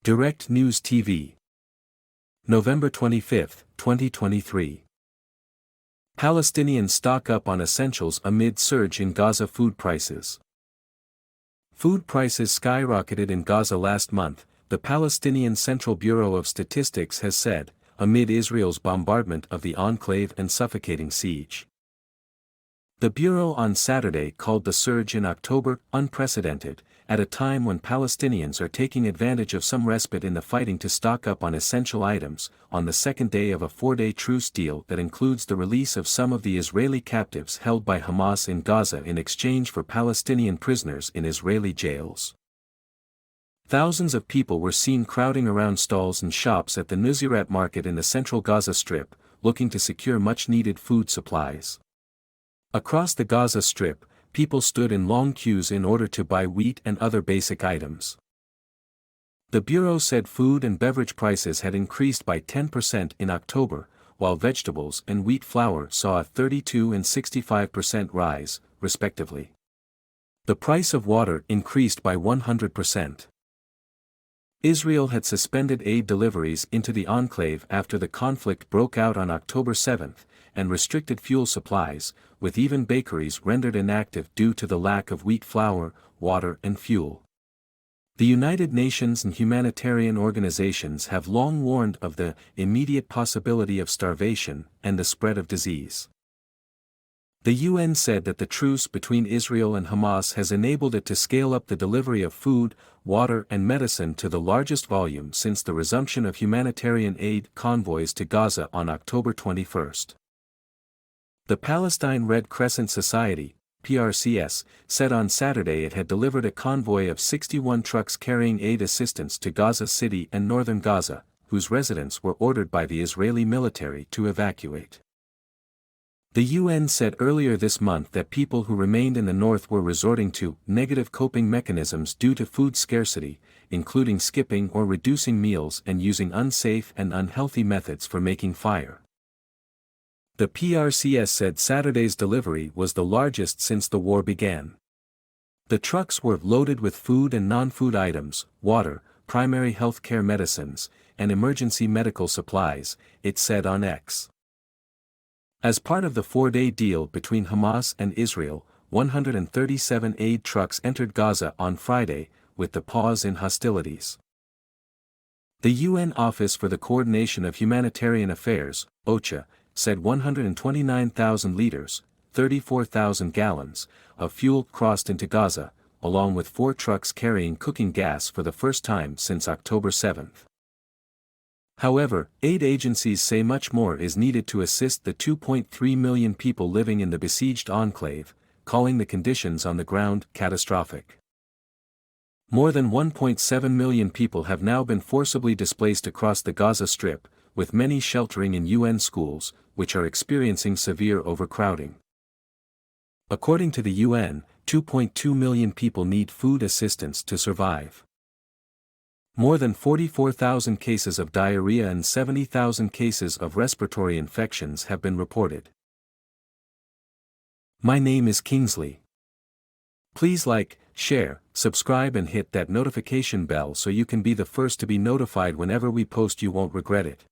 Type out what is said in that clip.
Direct News TV. November 25, 2023. Palestinians stock up on essentials amid surge in Gaza food prices. Food prices skyrocketed in Gaza last month, the Palestinian Central Bureau of Statistics has said, amid Israel's bombardment of the enclave and suffocating siege. The Bureau on Saturday called the surge in October unprecedented, at a time when Palestinians are taking advantage of some respite in the fighting to stock up on essential items, on the second day of a 4-day truce deal that includes the release of some of the Israeli captives held by Hamas in Gaza in exchange for Palestinian prisoners in Israeli jails. Thousands of people were seen crowding around stalls and shops at the Nuseirat market in the central Gaza Strip, looking to secure much-needed food supplies. Across the Gaza Strip, people stood in long queues in order to buy wheat and other basic items. The Bureau said food and beverage prices had increased by 10% in October, while vegetables and wheat flour saw a 32% and 65% rise, respectively. The price of water increased by 100%. Israel had suspended aid deliveries into the enclave after the conflict broke out on October 7, and restricted fuel supplies, with even bakeries rendered inactive due to the lack of wheat flour, water and fuel. The United Nations and humanitarian organizations have long warned of the immediate possibility of starvation and the spread of disease. The UN said that the truce between Israel and Hamas has enabled it to scale up the delivery of food, water and medicine to the largest volume since the resumption of humanitarian aid convoys to Gaza on October 21. The Palestine Red Crescent Society, PRCS, said on Saturday it had delivered a convoy of 61 trucks carrying aid assistance to Gaza City and northern Gaza, whose residents were ordered by the Israeli military to evacuate. The UN said earlier this month that people who remained in the north were resorting to negative coping mechanisms due to food scarcity, including skipping or reducing meals and using unsafe and unhealthy methods for making fire. The PRCS said Saturday's delivery was the largest since the war began. The trucks were loaded with food and non-food items, water, primary health care medicines, and emergency medical supplies, it said on X. As part of the 4-day deal between Hamas and Israel, 137 aid trucks entered Gaza on Friday, with the pause in hostilities. The UN Office for the Coordination of Humanitarian Affairs, OCHA, said 129,000 liters, 34,000 gallons, of fuel crossed into Gaza, along with 4 trucks carrying cooking gas for the first time since October 7. However, aid agencies say much more is needed to assist the 2.3 million people living in the besieged enclave, calling the conditions on the ground catastrophic. More than 1.7 million people have now been forcibly displaced across the Gaza Strip, with many sheltering in UN schools, which are experiencing severe overcrowding. According to the UN, 2.2 million people need food assistance to survive. More than 44,000 cases of diarrhea and 70,000 cases of respiratory infections have been reported. My name is Kingsley. Please like, share, subscribe and hit that notification bell so you can be the first to be notified whenever we post. You won't regret it.